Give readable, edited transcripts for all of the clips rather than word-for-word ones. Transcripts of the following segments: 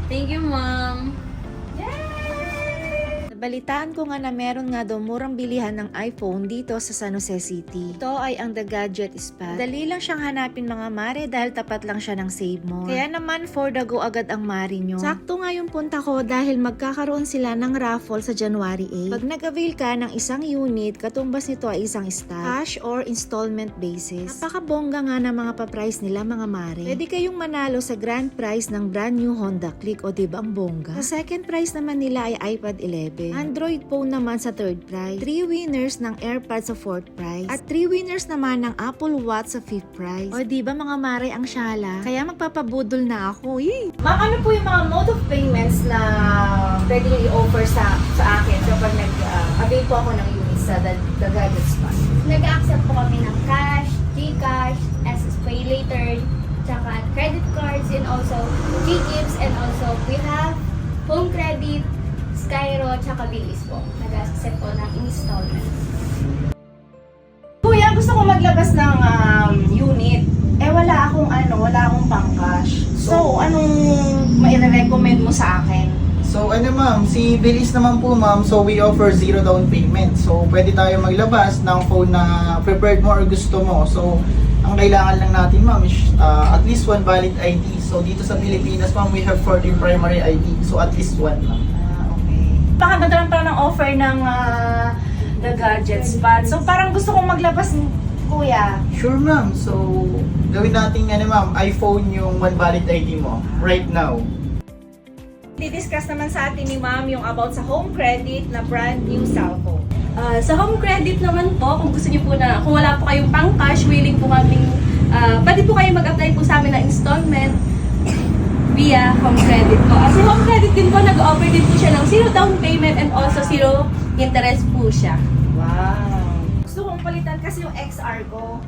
Thank you, ma'am. Balitaan ko nga na meron nga daw murang bilihan ng iPhone dito sa San Jose City. Ito ay ang The Gadget Spot. Dali lang siyang hanapin mga mare dahil tapat lang siya ng Save More. Kaya naman for the go agad ang mare nyo. Sakto nga yung punta ko dahil magkakaroon sila ng raffle sa January 8. Pag nag-avail ka ng isang unit, katumbas nito ay isang stock, cash or installment basis. Napakabongga nga na mga pa-price nila mga mare. Pwede kayong manalo sa grand prize ng brand new Honda Click o diba ang bongga? Sa second prize naman nila ay iPad 11. Android phone naman sa third prize. 3 winners ng AirPods sa fourth prize. At 3 winners naman ng Apple Watch sa fifth prize. O diba mga mare ang syala? Kaya magpapabudol na ako. Ma'am, ano po yung mga mode of payments na pwede nyo i-offer sa akin kapag nag-avail po ako ng unit sa The Gadget Spot? Nag-accept po kami ng cash, Gcash, SS Pay Later, tsaka credit cards, and also G-Gifts, and also we have home credit, Skyro, tsaka Bilis po. Nag-accept po ng installment. Kuya, gusto ko maglabas ng unit. Wala akong pang-cash. So, anong mai-recommend mo sa akin? So ma'am, si Bilis naman po ma'am, so we offer zero down payment. So pwede tayo maglabas ng phone na prepared mo or gusto mo. So ang kailangan lang natin ma'am is at least one valid ID. So dito sa Pilipinas ma'am, we have 14 primary ID. So at least one ma'am. Pakaganda lang pala ng offer ng The Gadget Spot. So parang gusto kong maglabas, kuya. Sure ma'am, so gawin natin ma'am, iPhone yung one valid ID mo right now. Didiscuss naman sa atin ni ma'am yung about sa home credit na brand new cellphone. Sa home credit naman po, kung gusto niyo po na, kung wala po kayong pang-cash, willing po kaming, pwede po kayo mag-apply po sa amin ng installment via home credit po. Kasi home credit din po, nag-offer din po siya ng zero down payment and also zero interest po siya. Wow! Gusto kong palitan kasi yung XR ko.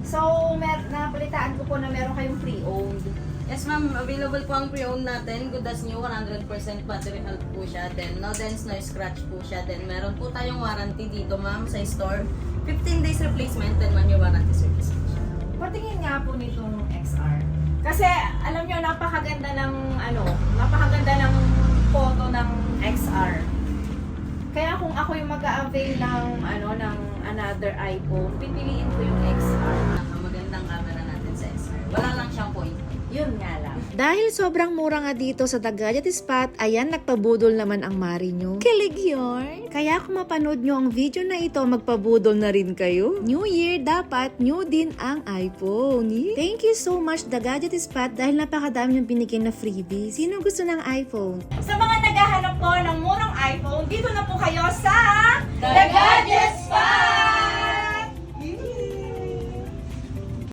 So, napalitaan ko po na meron kayong pre-owned. Yes ma'am, available po ang pre-owned natin. Good as new, 100% battery health po siya. Then no dents, no scratch po siya. Then meron po tayong warranty dito ma'am sa store. 15 days replacement, then 1 year warranty service po siya. Patingin nga po nitong XR. Kasi alam nyo, napakaganda ng photo ng XR. Kaya kung ako yung mag-a-avail ng another iPhone, pipiliin ko yung XR. Magandang camera natin sa XR. Wala lang siyang point. Yun nga lang. Dahil sobrang mura nga dito sa The Gadget Spot, ayan, nagpabudol naman ang mari nyo. Kilig yun! Kaya kung mapanood nyo ang video na ito, magpabudol na rin kayo. New Year, dapat new din ang iPhone. Thank you so much The Gadget Spot dahil napakadami yung binigyan na freebies. Sino gusto ng iPhone? Sa mga naghahanap po ng murang iPhone, dito na po kayo sa